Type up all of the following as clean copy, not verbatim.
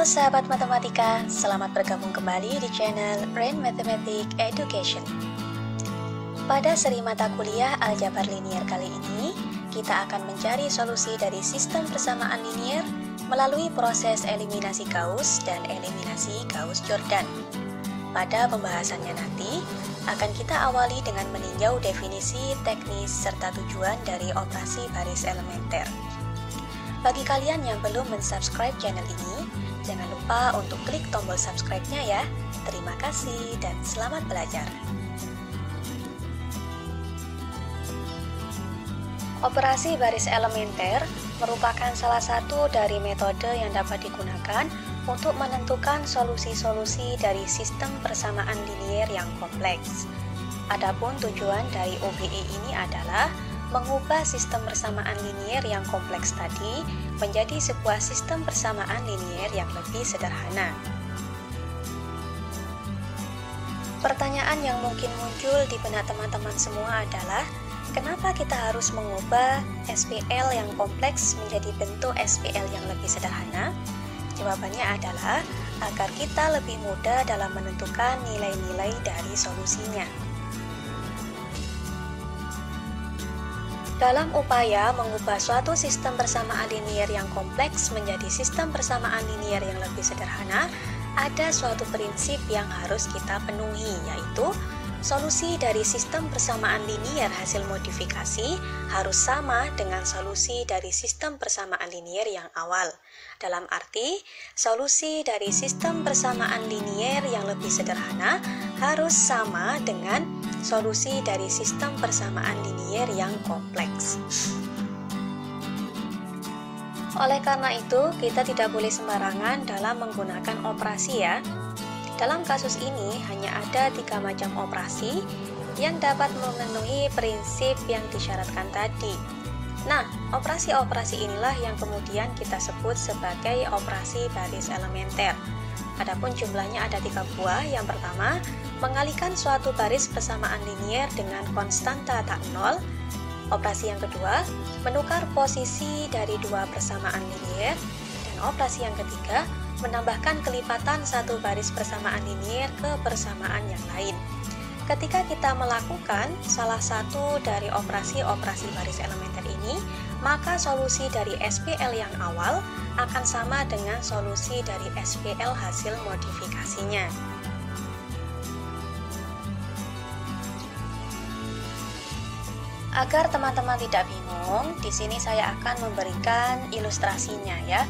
Halo sahabat matematika, selamat bergabung kembali di channel Brain Mathematic Education. Pada seri mata kuliah aljabar linier kali ini, kita akan mencari solusi dari sistem persamaan linier melalui proses eliminasi Gauss dan eliminasi Gauss-Jordan. Pada pembahasannya nanti, akan kita awali dengan meninjau definisi, teknis, serta tujuan dari operasi baris elementer. Bagi kalian yang belum mensubscribe channel ini, jangan lupa untuk klik tombol subscribe-nya ya. Terima kasih dan selamat belajar. Operasi baris elementer merupakan salah satu dari metode yang dapat digunakan untuk menentukan solusi-solusi dari sistem persamaan linier yang kompleks. Adapun tujuan dari OBE ini adalah mengubah sistem persamaan linier yang kompleks tadi menjadi sebuah sistem persamaan linier yang lebih sederhana. Pertanyaan yang mungkin muncul di benak teman-teman semua adalah, kenapa kita harus mengubah SPL yang kompleks menjadi bentuk SPL yang lebih sederhana? Jawabannya adalah agar kita lebih mudah dalam menentukan nilai-nilai dari solusinya. Dalam upaya mengubah suatu sistem persamaan linier yang kompleks menjadi sistem persamaan linier yang lebih sederhana, ada suatu prinsip yang harus kita penuhi, yaitu solusi dari sistem persamaan linier hasil modifikasi harus sama dengan solusi dari sistem persamaan linier yang awal. Dalam arti, solusi dari sistem persamaan linier yang lebih sederhana harus sama dengan solusi dari sistem persamaan linier yang kompleks. Oleh karena itu, kita tidak boleh sembarangan dalam menggunakan operasi ya. Dalam kasus ini hanya ada 3 macam operasi yang dapat memenuhi prinsip yang disyaratkan tadi. Nah, operasi-operasi inilah yang kemudian kita sebut sebagai operasi baris elementer. Adapun jumlahnya ada 3 buah. Yang pertama, mengalihkan suatu baris persamaan linier dengan konstanta tak nol. Operasi yang kedua, menukar posisi dari 2 persamaan linier. Dan operasi yang ketiga, menambahkan kelipatan satu baris persamaan linier ke persamaan yang lain. Ketika kita melakukan salah satu dari operasi-operasi baris elementer ini, maka solusi dari SPL yang awal akan sama dengan solusi dari SPL hasil modifikasinya. Agar teman-teman tidak bingung, di sini saya akan memberikan ilustrasinya ya.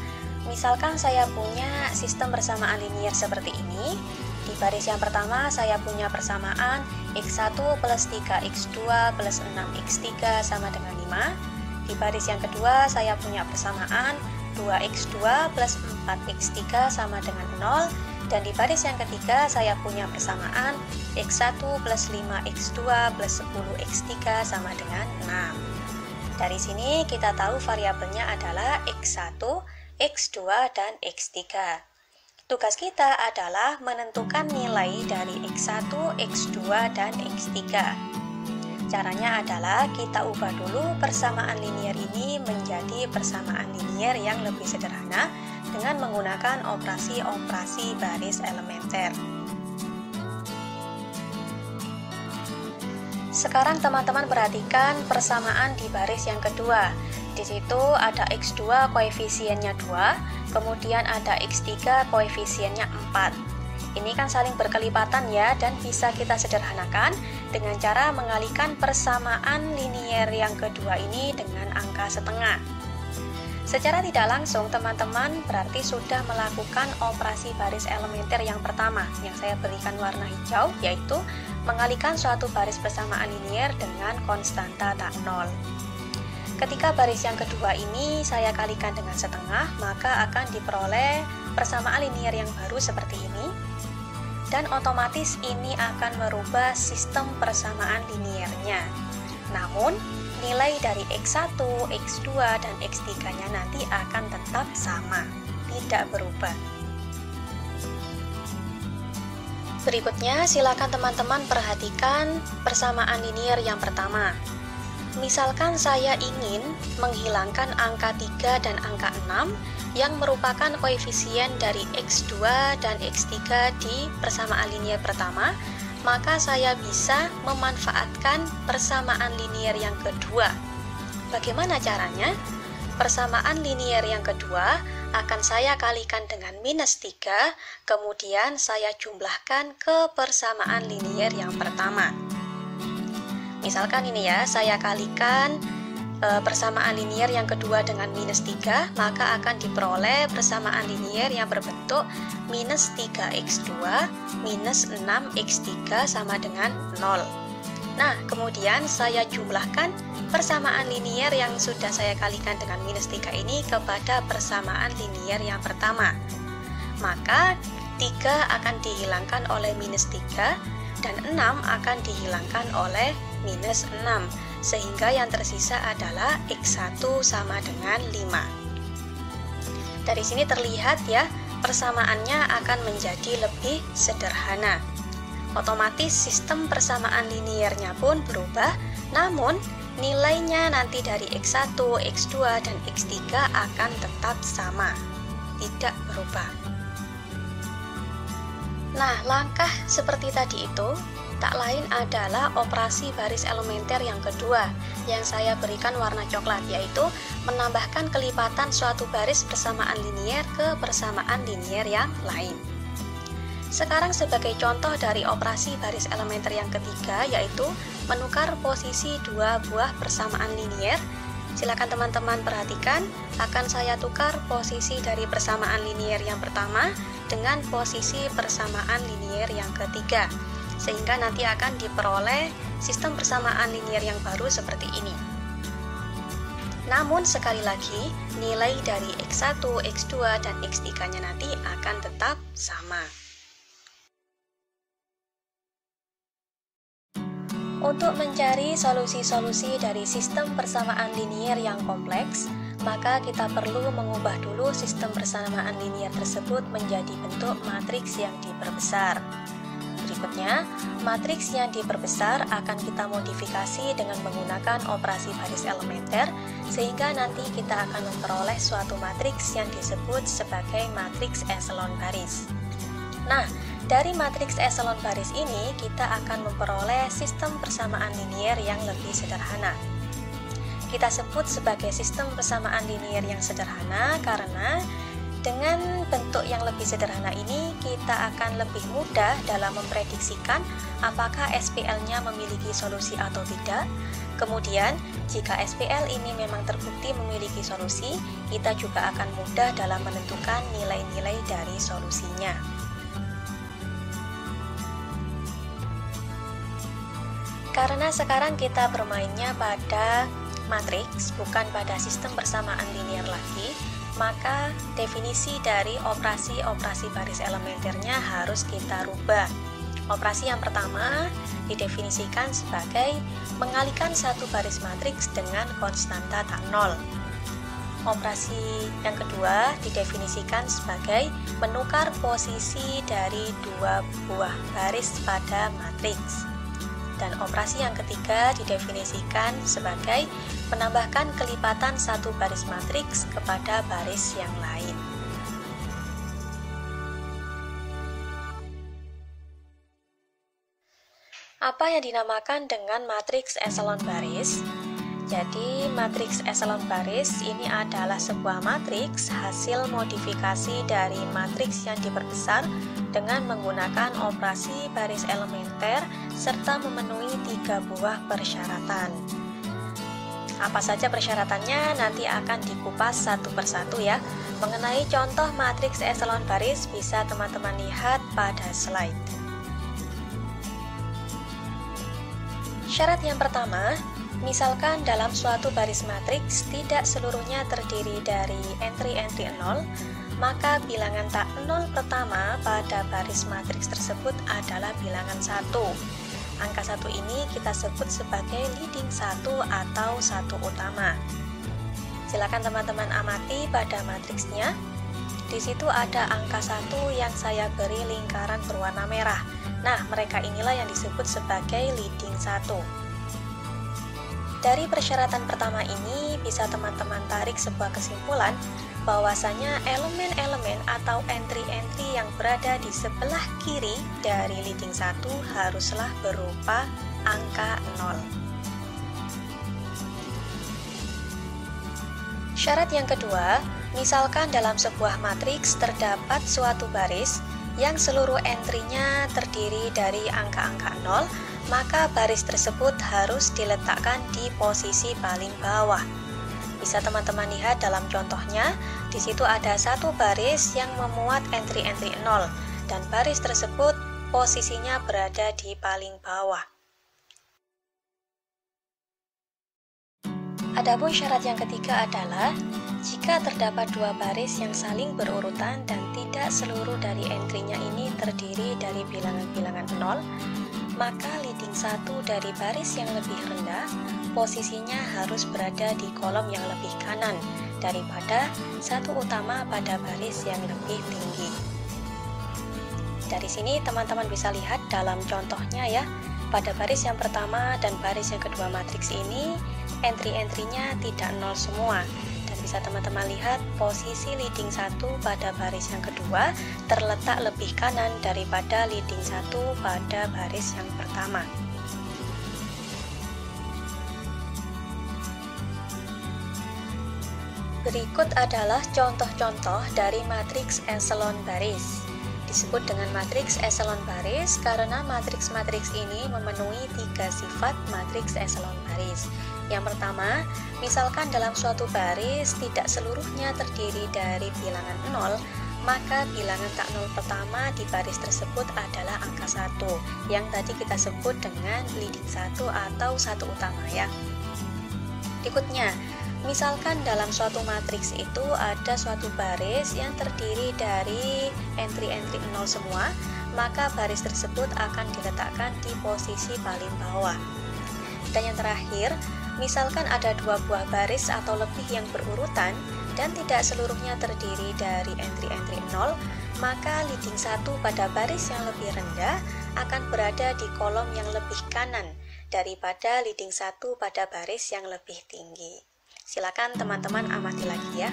Misalkan saya punya sistem persamaan linier seperti ini. Di baris yang pertama saya punya persamaan X1 plus 3X2 plus 6X3 sama dengan 5. Di baris yang kedua saya punya persamaan 2X2 plus 4X3 sama dengan 0. Dan di baris yang ketiga saya punya persamaan X1 plus 5X2 plus 10X3 sama dengan 6. Dari sini kita tahu variabelnya adalah X1, X2, dan X3. Tugas kita adalah menentukan nilai dari X1, X2, dan X3. Caranya adalah kita ubah dulu persamaan linier ini menjadi persamaan linier yang lebih sederhana dengan menggunakan operasi-operasi baris elementer. Sekarang teman-teman perhatikan persamaan di baris yang kedua. Di situ ada X2 koefisiennya 2, kemudian ada X3 koefisiennya 4. Ini kan saling berkelipatan ya, dan bisa kita sederhanakan dengan cara mengalihkan persamaan linier yang kedua ini dengan angka setengah. Secara tidak langsung teman-teman berarti sudah melakukan operasi baris elementer yang pertama yang saya berikan warna hijau, yaitu mengalihkan suatu baris persamaan linier dengan konstanta tak nol. Ketika baris yang kedua ini saya kalikan dengan setengah, maka akan diperoleh persamaan linier yang baru seperti ini. Dan otomatis ini akan merubah sistem persamaan liniernya. Namun, nilai dari X1, X2, dan X3-nya nanti akan tetap sama, tidak berubah. Berikutnya, silakan teman-teman perhatikan persamaan linier yang pertama. Misalkan saya ingin menghilangkan angka 3 dan angka 6 yang merupakan koefisien dari X2 dan X3 di persamaan linier pertama, maka saya bisa memanfaatkan persamaan linier yang kedua. Bagaimana caranya? Persamaan linier yang kedua akan saya kalikan dengan minus 3, kemudian saya jumlahkan ke persamaan linier yang pertama. Misalkan ini ya, saya kalikan persamaan linier yang kedua dengan minus 3, maka akan diperoleh persamaan linier yang berbentuk minus 3x2 minus 6x3 sama dengan 0. Nah, kemudian saya jumlahkan persamaan linier yang sudah saya kalikan dengan minus 3 ini kepada persamaan linier yang pertama. Maka 3 akan dihilangkan oleh minus 3 dan 6 akan dihilangkan oleh minus 6, sehingga yang tersisa adalah X1 sama dengan 5. Dari sini terlihat ya, persamaannya akan menjadi lebih sederhana. Otomatis sistem persamaan liniernya pun berubah, namun nilainya nanti dari X1, X2, dan X3 akan tetap sama, tidak berubah. Nah, langkah seperti tadi itu tak lain adalah operasi baris elementer yang kedua yang saya berikan warna coklat, yaitu menambahkan kelipatan suatu baris persamaan linier ke persamaan linier yang lain. Sekarang sebagai contoh dari operasi baris elementer yang ketiga, yaitu menukar posisi dua buah persamaan linier. Silakan teman-teman perhatikan, akan saya tukar posisi dari persamaan linier yang pertama dengan posisi persamaan linier yang ketiga, sehingga nanti akan diperoleh sistem persamaan linier yang baru seperti ini. Namun sekali lagi, nilai dari X1, X2, dan X3-nya nanti akan tetap sama. Untuk mencari solusi-solusi dari sistem persamaan linier yang kompleks, maka kita perlu mengubah dulu sistem persamaan linier tersebut menjadi bentuk matriks yang diperbesar. Berikutnya, matriks yang diperbesar akan kita modifikasi dengan menggunakan operasi baris elementer, sehingga nanti kita akan memperoleh suatu matriks yang disebut sebagai matriks eselon baris. Nah, dari matriks eselon baris ini kita akan memperoleh sistem persamaan linier yang lebih sederhana. Kita sebut sebagai sistem persamaan linier yang sederhana karena dengan bentuk yang lebih sederhana ini kita akan lebih mudah dalam memprediksikan apakah SPL-nya memiliki solusi atau tidak. Kemudian, jika SPL ini memang terbukti memiliki solusi, kita juga akan mudah dalam menentukan nilai-nilai dari solusinya. Karena sekarang kita bermainnya pada matriks, bukan pada sistem persamaan linier lagi, maka definisi dari operasi-operasi baris elementernya harus kita rubah. Operasi yang pertama didefinisikan sebagai mengalihkan satu baris matriks dengan konstanta tak nol. Operasi yang kedua didefinisikan sebagai menukar posisi dari dua buah baris pada matriks. Dan operasi yang ketiga didefinisikan sebagai menambahkan kelipatan satu baris matriks kepada baris yang lain. Apa yang dinamakan dengan matriks eselon baris? Jadi, matriks eselon baris ini adalah sebuah matriks hasil modifikasi dari matriks yang diperbesar dengan menggunakan operasi baris elementer serta memenuhi 3 buah persyaratan. Apa saja persyaratannya nanti akan dikupas satu persatu ya. Mengenai contoh matriks eselon baris bisa teman-teman lihat pada slide. Syarat yang pertama, misalkan dalam suatu baris matriks tidak seluruhnya terdiri dari entry-entry 0, maka bilangan tak 0 pertama pada baris matriks tersebut adalah bilangan 1. Angka 1 ini kita sebut sebagai leading 1 atau 1 utama. Silakan teman-teman amati pada matriksnya. Di situ ada angka 1 yang saya beri lingkaran berwarna merah. Nah, mereka inilah yang disebut sebagai leading 1. Dari persyaratan pertama ini bisa teman-teman tarik sebuah kesimpulan bahwasanya elemen-elemen atau entry-entry yang berada di sebelah kiri dari leading 1 haruslah berupa angka 0. Syarat yang kedua, misalkan dalam sebuah matriks terdapat suatu baris yang seluruh entry-nya terdiri dari angka-angka 0, maka baris tersebut harus diletakkan di posisi paling bawah. Bisa teman-teman lihat dalam contohnya, di situ ada satu baris yang memuat entry-entry 0, dan baris tersebut posisinya berada di paling bawah. Adapun syarat yang ketiga adalah jika terdapat dua baris yang saling berurutan dan tidak seluruh dari entry-nya ini terdiri dari bilangan-bilangan 0, maka leading 1 dari baris yang lebih rendah posisinya harus berada di kolom yang lebih kanan daripada satu utama pada baris yang lebih tinggi. Dari sini teman-teman bisa lihat dalam contohnya ya, pada baris yang pertama dan baris yang kedua matriks ini entry-entry-nya tidak 0 semua, dan bisa teman-teman lihat posisi leading 1 pada baris yang kedua terletak lebih kanan daripada leading 1 pada baris yang pertama. Berikut adalah contoh-contoh dari matriks eselon baris. Disebut dengan matriks eselon baris karena matriks-matriks ini memenuhi 3 sifat matriks eselon baris. Yang pertama, misalkan dalam suatu baris tidak seluruhnya terdiri dari bilangan 0, maka bilangan tak 0 pertama di baris tersebut adalah angka 1, yang tadi kita sebut dengan leading 1 atau satu utama ya. Berikutnya, misalkan dalam suatu matriks itu ada suatu baris yang terdiri dari entry-entry 0 semua, maka baris tersebut akan diletakkan di posisi paling bawah. Dan yang terakhir, misalkan ada dua buah baris atau lebih yang berurutan dan tidak seluruhnya terdiri dari entry-entry 0, maka leading 1 pada baris yang lebih rendah akan berada di kolom yang lebih kanan daripada leading 1 pada baris yang lebih tinggi. Silakan teman-teman amati lagi ya.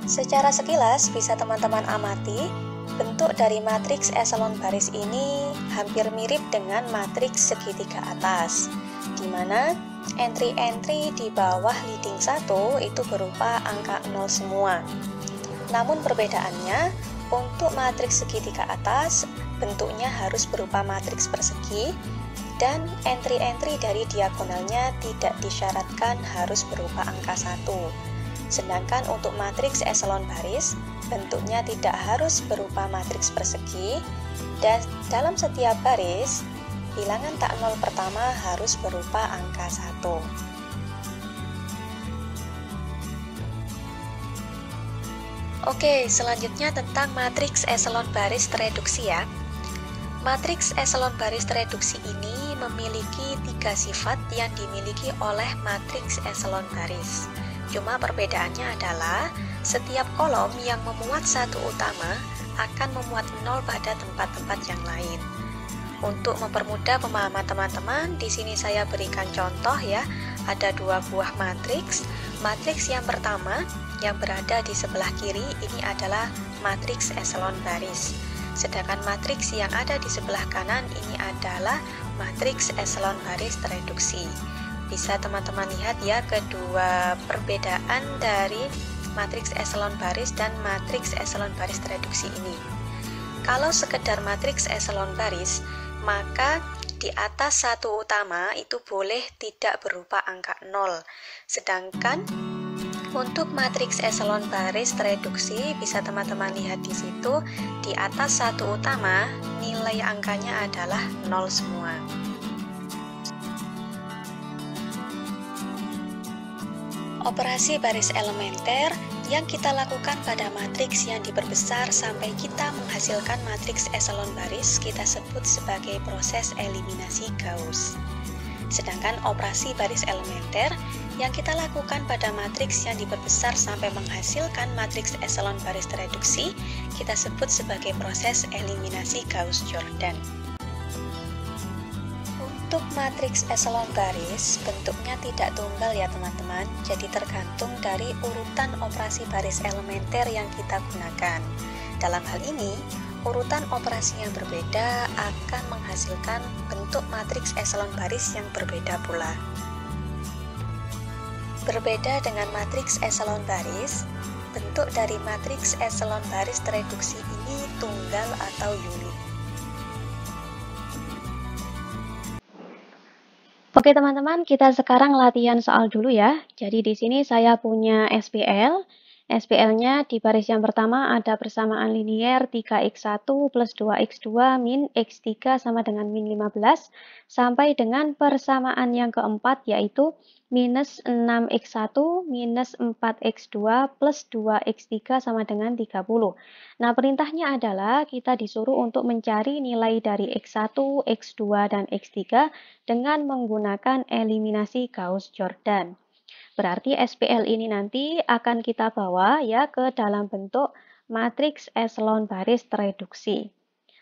Secara sekilas bisa teman-teman amati, bentuk dari matriks eselon baris ini hampir mirip dengan matriks segitiga atas, di mana entry-entry di bawah leading 1 itu berupa angka 0 semua. Namun perbedaannya, untuk matriks segitiga atas bentuknya harus berupa matriks persegi, dan entry-entry dari diagonalnya tidak disyaratkan harus berupa angka 1. Sedangkan untuk matriks eselon baris, bentuknya tidak harus berupa matriks persegi, dan dalam setiap baris, bilangan tak 0 pertama harus berupa angka 1. Oke, selanjutnya tentang matriks eselon baris tereduksi ya. Matriks eselon baris tereduksi ini memiliki 3 sifat yang dimiliki oleh matriks eselon baris. Cuma perbedaannya adalah setiap kolom yang memuat satu utama akan memuat 0 pada tempat-tempat yang lain. Untuk mempermudah pemahaman teman-teman, di sini saya berikan contoh ya. Ada dua buah matriks. Matriks yang pertama yang berada di sebelah kiri ini adalah matriks eselon baris. Sedangkan matriks yang ada di sebelah kanan ini adalah matriks eselon baris tereduksi. Bisa teman-teman lihat ya kedua perbedaan dari matriks eselon baris dan matriks eselon baris tereduksi ini. Kalau sekedar matriks eselon baris, maka di atas satu utama itu boleh tidak berupa angka 0. Sedangkan untuk matriks eselon baris tereduksi, bisa teman-teman lihat di situ, di atas satu utama nilai angkanya adalah 0 semua. Operasi baris elementer yang kita lakukan pada matriks yang diperbesar sampai kita menghasilkan matriks eselon baris kita sebut sebagai proses eliminasi Gauss. Sedangkan operasi baris elementer yang kita lakukan pada matriks yang diperbesar sampai menghasilkan matriks eselon baris tereduksi kita sebut sebagai proses eliminasi Gauss-Jordan. Untuk matriks eselon baris, bentuknya tidak tunggal ya teman-teman, jadi tergantung dari urutan operasi baris elementer yang kita gunakan. Dalam hal ini, urutan operasi yang berbeda akan menghasilkan bentuk matriks eselon baris yang berbeda pula. Berbeda dengan matriks eselon baris, bentuk dari matriks eselon baris tereduksi ini tunggal atau unit. Oke teman-teman, kita sekarang latihan soal dulu ya. Jadi di sini saya punya SPL. SPL-nya di baris yang pertama ada persamaan linier 3x1 plus 2x2 min x3 sama dengan min 15, sampai dengan persamaan yang keempat yaitu minus 6x1 minus 4x2 plus 2x3 sama dengan 30. Nah, perintahnya adalah kita disuruh untuk mencari nilai dari x1, x2, dan x3 dengan menggunakan eliminasi Gauss-Jordan. Berarti SPL ini nanti akan kita bawa ya ke dalam bentuk matriks eselon baris tereduksi.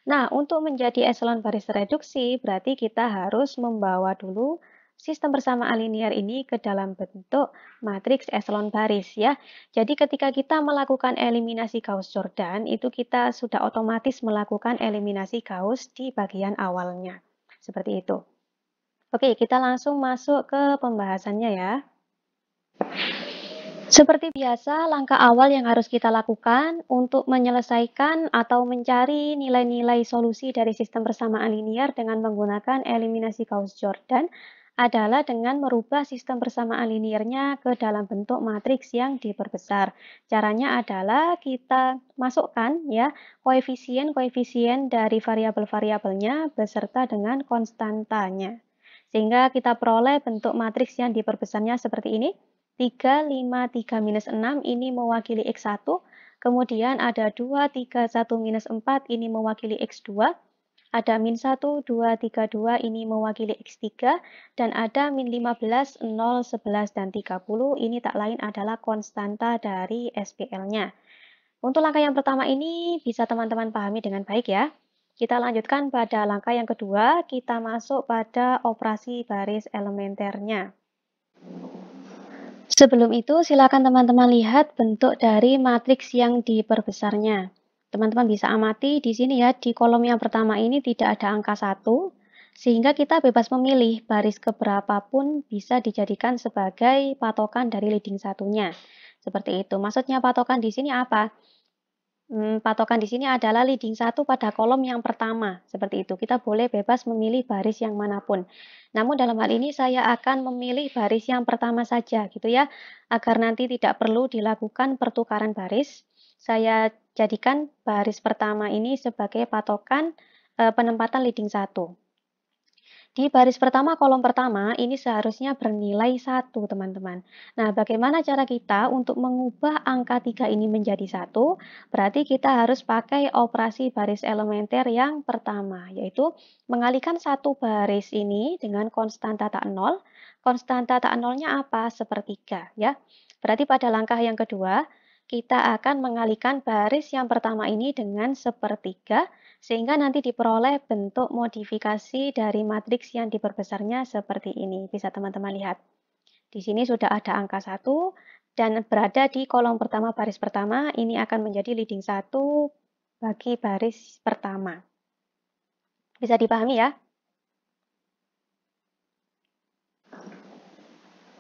Nah, untuk menjadi eselon baris tereduksi, berarti kita harus membawa dulu sistem persamaan linear ini ke dalam bentuk matriks eselon baris ya. Jadi ketika kita melakukan eliminasi Gauss-Jordan, itu kita sudah otomatis melakukan eliminasi Gauss di bagian awalnya. Seperti itu. Oke, kita langsung masuk ke pembahasannya ya. Seperti biasa, langkah awal yang harus kita lakukan untuk menyelesaikan atau mencari nilai-nilai solusi dari sistem persamaan linear dengan menggunakan eliminasi Gauss-Jordan adalah dengan merubah sistem persamaan linearnya ke dalam bentuk matriks yang diperbesar. Caranya adalah kita masukkan ya koefisien-koefisien dari variabel-variabelnya beserta dengan konstantanya. Sehingga kita peroleh bentuk matriks yang diperbesarnya seperti ini. 3, 5, 3, minus 6 ini mewakili X1, kemudian ada 2, 3, 1, minus 4 ini mewakili X2, ada min 1, 2, 3, 2 ini mewakili X3, dan ada min 15, 0, 11, dan 30 ini tak lain adalah konstanta dari SPL-nya. Untuk langkah yang pertama ini bisa teman-teman pahami dengan baik ya. Kita lanjutkan pada langkah yang kedua, kita masuk pada operasi baris elementernya. Sebelum itu, silakan teman-teman lihat bentuk dari matriks yang diperbesarnya. Teman-teman bisa amati di sini ya, di kolom yang pertama ini tidak ada angka 1, sehingga kita bebas memilih baris keberapapun bisa dijadikan sebagai patokan dari leading satunya. Seperti itu. Maksudnya patokan di sini apa? Patokan di sini adalah leading 1 pada kolom yang pertama. Seperti itu. Kita boleh bebas memilih baris yang manapun. Namun dalam hal ini saya akan memilih baris yang pertama saja gitu ya. Agar nanti tidak perlu dilakukan pertukaran baris. Saya jadikan baris pertama ini sebagai patokan penempatan leading 1. Di baris pertama, kolom pertama, ini seharusnya bernilai 1, teman-teman. Nah, bagaimana cara kita untuk mengubah angka 3 ini menjadi 1? Berarti kita harus pakai operasi baris elementer yang pertama, yaitu mengalihkan satu baris ini dengan konstanta tak 0. Konstanta tak 0-nya apa? Sepertiga, ya. Berarti pada langkah yang kedua, kita akan mengalihkan baris yang pertama ini dengan sepertiga, sehingga nanti diperoleh bentuk modifikasi dari matriks yang diperbesarnya seperti ini. Bisa teman-teman lihat. Di sini sudah ada angka 1 dan berada di kolom pertama baris pertama. Ini akan menjadi leading 1 bagi baris pertama. Bisa dipahami ya?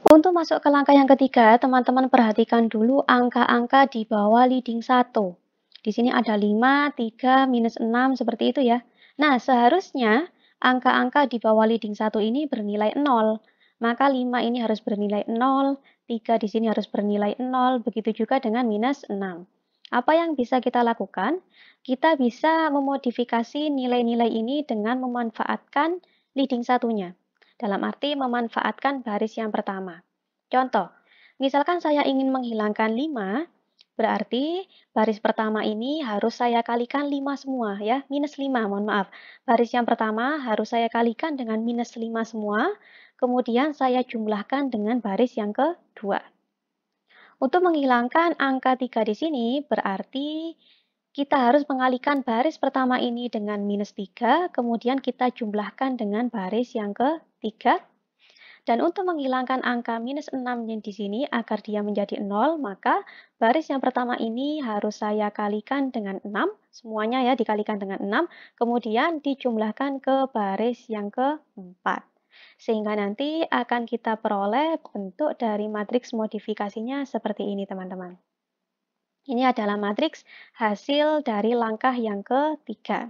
Untuk masuk ke langkah yang ketiga, teman-teman perhatikan dulu angka-angka di bawah leading 1. Di sini ada 5, 3, minus 6, seperti itu ya. Nah, seharusnya angka-angka di bawah leading 1 ini bernilai 0. Maka 5 ini harus bernilai 0, 3 di sini harus bernilai 0, begitu juga dengan minus 6. Apa yang bisa kita lakukan? Kita bisa memodifikasi nilai-nilai ini dengan memanfaatkan leading satunya. Dalam arti memanfaatkan baris yang pertama. Contoh, misalkan saya ingin menghilangkan 5, berarti baris pertama ini harus saya kalikan 5 semua ya, minus 5, mohon maaf. Baris yang pertama harus saya kalikan dengan minus 5 semua, kemudian saya jumlahkan dengan baris yang kedua. Untuk menghilangkan angka 3 di sini, berarti kita harus mengalihkan baris pertama ini dengan minus 3, kemudian kita jumlahkan dengan baris yang ketiga. Dan untuk menghilangkan angka minus 6 yang di sini agar dia menjadi 0, maka baris yang pertama ini harus saya kalikan dengan 6, semuanya ya dikalikan dengan 6, kemudian dijumlahkan ke baris yang keempat. Sehingga nanti akan kita peroleh bentuk dari matriks modifikasinya seperti ini, teman-teman. Ini adalah matriks hasil dari langkah yang ketiga.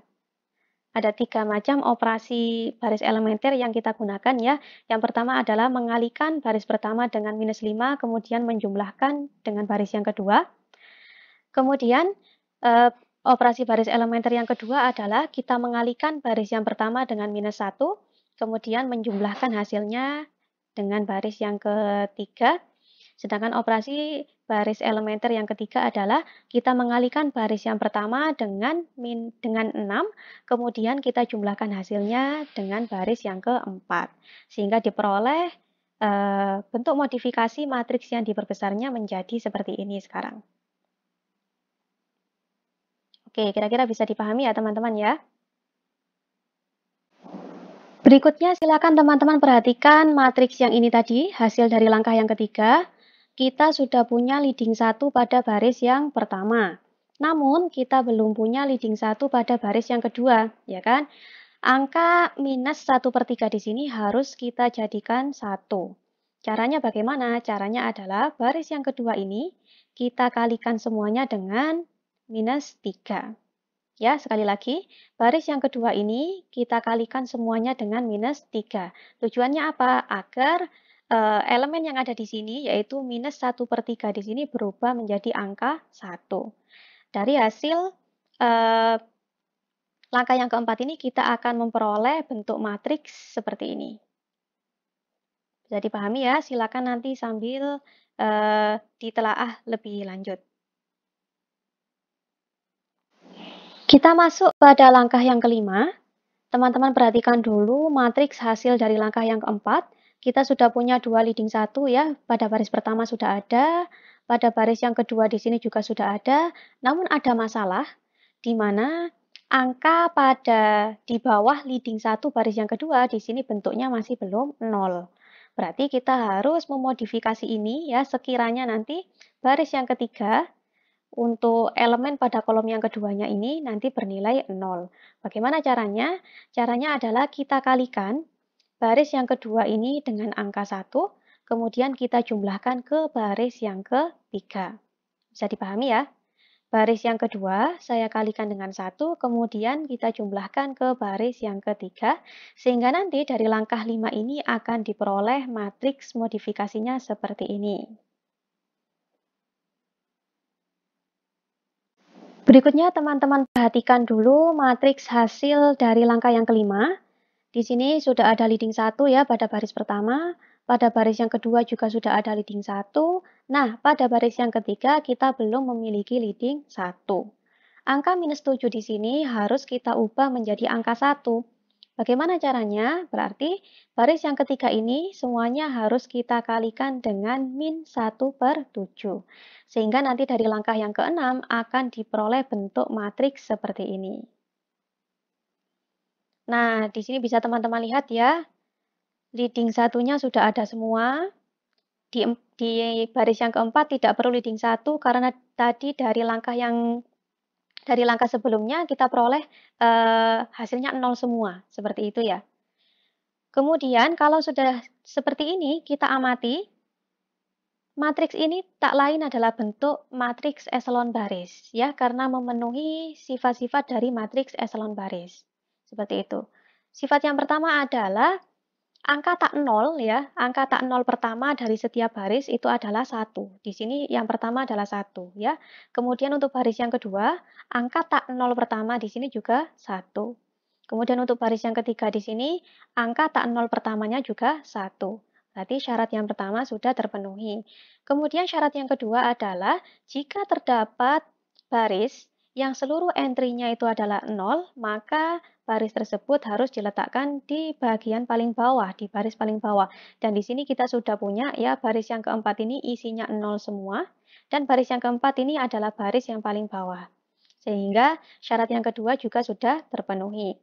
Ada 3 macam operasi baris elementer yang kita gunakan ya. Yang pertama adalah mengalihkan baris pertama dengan minus 5, kemudian menjumlahkan dengan baris yang kedua. Kemudian operasi baris elementer yang kedua adalah kita mengalihkan baris yang pertama dengan minus 1, kemudian menjumlahkan hasilnya dengan baris yang ketiga. Sedangkan operasi baris elementer yang ketiga adalah kita mengalihkan baris yang pertama dengan 6, kemudian kita jumlahkan hasilnya dengan baris yang keempat. Sehingga diperoleh bentuk modifikasi matriks yang diperbesarnya menjadi seperti ini sekarang. Oke, kira-kira bisa dipahami ya teman-teman ya. Berikutnya silakan teman-teman perhatikan matriks yang ini tadi, hasil dari langkah yang ketiga. Kita sudah punya leading 1 pada baris yang pertama. Namun, kita belum punya leading 1 pada baris yang kedua, ya kan? Angka minus 1/3 di sini harus kita jadikan 1. Caranya bagaimana? Caranya adalah baris yang kedua ini kita kalikan semuanya dengan minus 3. Ya, sekali lagi, baris yang kedua ini kita kalikan semuanya dengan minus 3. Tujuannya apa? Agar elemen yang ada di sini, yaitu minus 1/3 di sini berubah menjadi angka 1. Dari hasil langkah yang keempat ini, kita akan memperoleh bentuk matriks seperti ini. Bisa dipahami ya, silakan nanti sambil ditelaah lebih lanjut. Kita masuk pada langkah yang kelima. Teman-teman perhatikan dulu matriks hasil dari langkah yang keempat. Kita sudah punya 2 leading 1 ya, pada baris pertama sudah ada, pada baris yang kedua di sini juga sudah ada, namun ada masalah di mana angka di bawah leading 1 baris yang kedua di sini bentuknya masih belum 0. Berarti kita harus memodifikasi ini ya, sekiranya nanti baris yang ketiga untuk elemen pada kolom yang keduanya ini nanti bernilai 0. Bagaimana caranya? Caranya adalah kita kalikan baris yang kedua ini dengan angka 1, kemudian kita jumlahkan ke baris yang ketiga. Bisa dipahami ya? Baris yang kedua saya kalikan dengan 1, kemudian kita jumlahkan ke baris yang ketiga, sehingga nanti dari langkah 5 ini akan diperoleh matriks modifikasinya seperti ini. Berikutnya teman-teman perhatikan dulu matriks hasil dari langkah yang kelima. Di sini sudah ada leading 1 ya pada baris pertama, pada baris yang kedua juga sudah ada leading 1. Nah, pada baris yang ketiga kita belum memiliki leading 1. Angka minus 7 di sini harus kita ubah menjadi angka 1. Bagaimana caranya? Berarti baris yang ketiga ini semuanya harus kita kalikan dengan min 1/7. Sehingga nanti dari langkah yang keenam akan diperoleh bentuk matriks seperti ini. Nah, di sini bisa teman-teman lihat ya, leading satunya sudah ada semua. Di baris yang keempat tidak perlu leading 1 karena tadi dari langkah sebelumnya kita peroleh hasilnya 0 semua, seperti itu ya. Kemudian kalau sudah seperti ini, kita amati, matriks ini tak lain adalah bentuk matriks eselon baris, ya, karena memenuhi sifat-sifat dari matriks eselon baris. Seperti itu. Sifat yang pertama adalah angka tak 0 ya, angka tak 0 pertama dari setiap baris itu adalah 1. Di sini yang pertama adalah 1 ya. Kemudian untuk baris yang kedua, angka tak 0 pertama di sini juga 1. Kemudian untuk baris yang ketiga di sini, angka tak 0 pertamanya juga 1. Berarti syarat yang pertama sudah terpenuhi. Kemudian syarat yang kedua adalah jika terdapat baris yang seluruh entry-nya itu adalah 0, maka baris tersebut harus diletakkan di bagian paling bawah, di baris paling bawah. Dan di sini kita sudah punya ya, baris yang keempat ini isinya 0 semua, dan baris yang keempat ini adalah baris yang paling bawah. Sehingga syarat yang kedua juga sudah terpenuhi.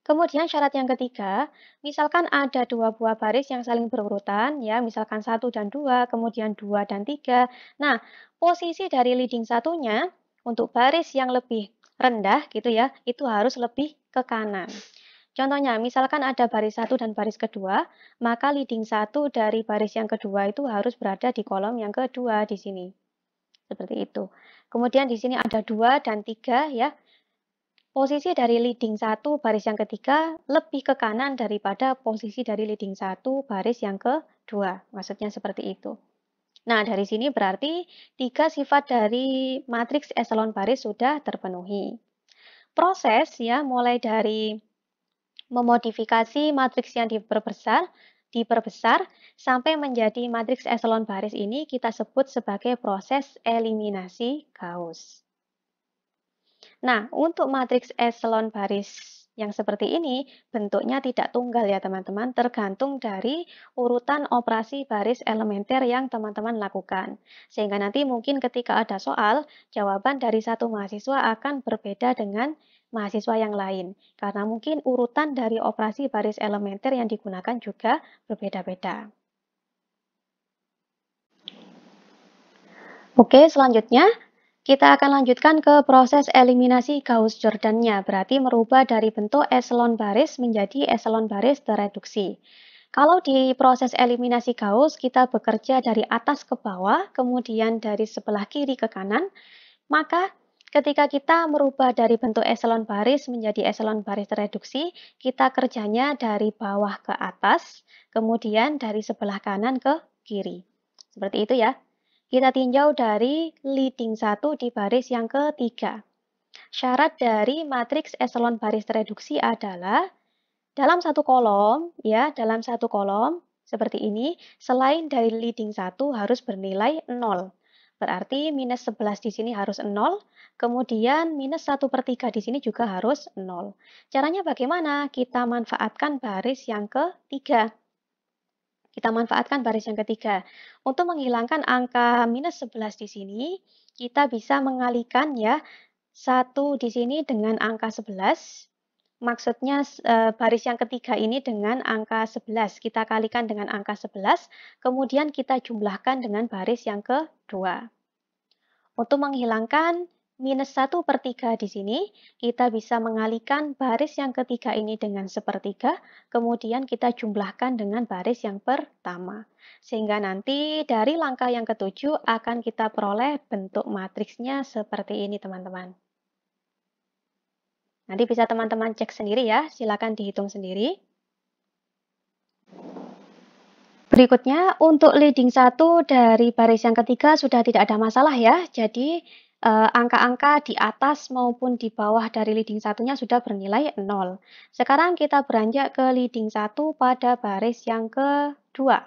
Kemudian syarat yang ketiga, misalkan ada dua buah baris yang saling berurutan, ya, misalkan 1 dan 2, kemudian 2 dan 3. Nah, posisi dari leading satunya untuk baris yang lebih rendah gitu ya, itu harus lebih ke kanan. Contohnya, misalkan ada baris 1 dan baris kedua, maka leading 1 dari baris yang kedua itu harus berada di kolom yang kedua di sini. Seperti itu. Kemudian di sini ada 2 dan 3 ya. Posisi dari leading 1 baris yang ketiga lebih ke kanan daripada posisi dari leading 1 baris yang kedua. Maksudnya seperti itu. Nah, dari sini berarti 3 sifat dari matriks eselon baris sudah terpenuhi. Proses ya, mulai dari memodifikasi matriks yang diperbesar sampai menjadi matriks eselon baris ini kita sebut sebagai proses eliminasi Gauss. Nah, untuk matriks eselon baris yang seperti ini, bentuknya tidak tunggal ya teman-teman, tergantung dari urutan operasi baris elementer yang teman-teman lakukan. Sehingga nanti mungkin ketika ada soal, jawaban dari satu mahasiswa akan berbeda dengan mahasiswa yang lain. Karena mungkin urutan dari operasi baris elementer yang digunakan juga berbeda-beda. Oke, selanjutnya kita akan lanjutkan ke proses eliminasi Gauss-Jordan-nya, berarti merubah dari bentuk eselon baris menjadi eselon baris tereduksi. Kalau di proses eliminasi Gauss, kita bekerja dari atas ke bawah, kemudian dari sebelah kiri ke kanan, maka ketika kita merubah dari bentuk eselon baris menjadi eselon baris tereduksi, kita kerjanya dari bawah ke atas, kemudian dari sebelah kanan ke kiri. Seperti itu ya. Kita tinjau dari leading 1 di baris yang ketiga. Syarat dari matriks eselon baris tereduksi adalah dalam satu kolom, ya, dalam satu kolom seperti ini, selain dari leading 1 harus bernilai 0. Berarti minus 11 di sini harus 0, kemudian minus 1/3 di sini juga harus 0. Caranya bagaimana? Kita manfaatkan baris yang ketiga. Kita manfaatkan baris yang ketiga. Untuk menghilangkan angka minus 11 di sini, kita bisa mengalihkan ya 1 di sini dengan angka 11. Maksudnya baris yang ketiga ini dengan angka 11. Kita kalikan dengan angka 11, kemudian kita jumlahkan dengan baris yang kedua. Untuk menghilangkan minus 1/3 di sini, kita bisa mengalihkan baris yang ketiga ini dengan sepertiga, kemudian kita jumlahkan dengan baris yang pertama. Sehingga nanti dari langkah yang ketujuh akan kita peroleh bentuk matriksnya seperti ini, teman-teman. Nanti bisa teman-teman cek sendiri ya, silakan dihitung sendiri. Berikutnya, untuk leading 1 dari baris yang ketiga sudah tidak ada masalah ya, jadi angka-angka di atas maupun di bawah dari leading satunya sudah bernilai 0. Sekarang kita beranjak ke leading 1 pada baris yang kedua.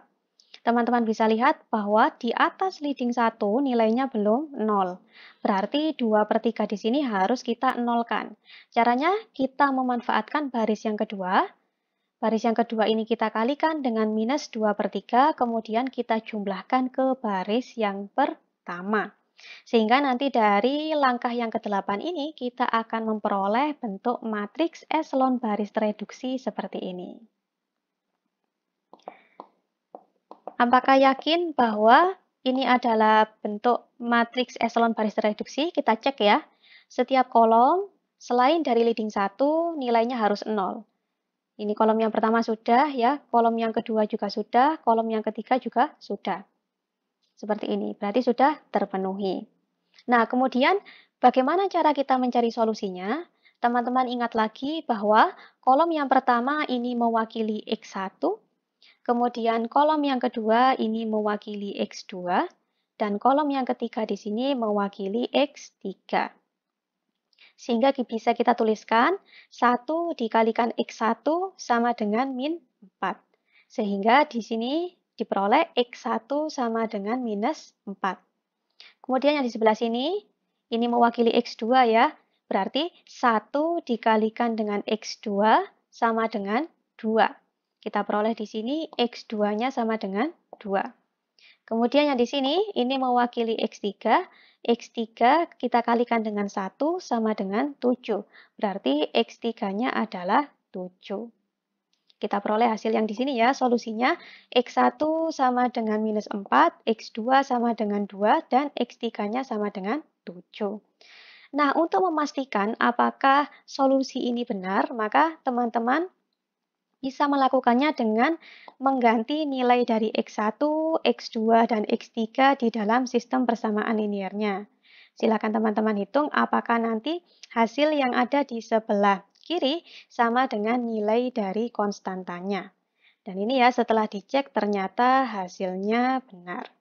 Teman-teman bisa lihat bahwa di atas leading 1 nilainya belum 0. Berarti 2/3 di sini harus kita nolkan. Caranya kita memanfaatkan baris yang kedua. Baris yang kedua ini kita kalikan dengan minus 2/3, kemudian kita jumlahkan ke baris yang pertama. Sehingga nanti dari langkah yang ke-8 ini kita akan memperoleh bentuk matriks eselon baris tereduksi seperti ini. Apakah yakin bahwa ini adalah bentuk matriks eselon baris tereduksi? Kita cek ya. Setiap kolom selain dari leading 1 nilainya harus 0. Ini kolom yang pertama sudah ya, kolom yang kedua juga sudah, kolom yang ketiga juga sudah. Seperti ini, berarti sudah terpenuhi. Nah, kemudian bagaimana cara kita mencari solusinya? Teman-teman ingat lagi bahwa kolom yang pertama ini mewakili X1, kemudian kolom yang kedua ini mewakili X2, dan kolom yang ketiga di sini mewakili X3. Sehingga bisa kita tuliskan 1 dikalikan X1 sama dengan min 4. Sehingga di sini diperoleh X1 sama dengan minus 4. Kemudian yang di sebelah sini, ini mewakili X2 ya. Berarti 1 dikalikan dengan X2 sama dengan 2. Kita peroleh di sini X2-nya sama dengan 2. Kemudian yang di sini, ini mewakili X3. X3 kita kalikan dengan 1 sama dengan 7. Berarti X3-nya adalah 7. Kita peroleh hasil yang di sini ya, solusinya X1 sama dengan minus 4, X2 sama dengan 2, dan X3-nya sama dengan 7. Nah, untuk memastikan apakah solusi ini benar, maka teman-teman bisa melakukannya dengan mengganti nilai dari X1, X2, dan X3 di dalam sistem persamaan linearnya. Silakan teman-teman hitung apakah nanti hasil yang ada di sebelah kiri sama dengan nilai dari konstantanya. Dan ini ya, setelah dicek ternyata hasilnya benar.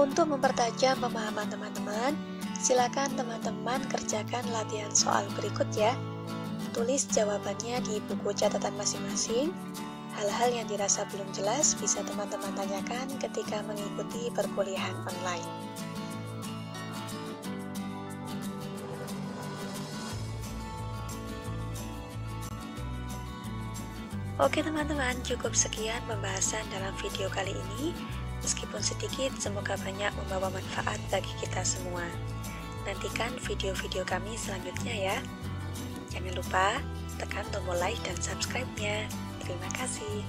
Untuk mempertajam pemahaman teman-teman, silakan teman-teman kerjakan latihan soal berikut ya. Tulis jawabannya di buku catatan masing-masing. Hal-hal yang dirasa belum jelas bisa teman-teman tanyakan ketika mengikuti perkuliahan online. Oke teman-teman, cukup sekian pembahasan dalam video kali ini. Meskipun sedikit, semoga banyak membawa manfaat bagi kita semua. Nantikan video-video kami selanjutnya ya. Jangan lupa tekan tombol like dan subscribe-nya. Terima kasih.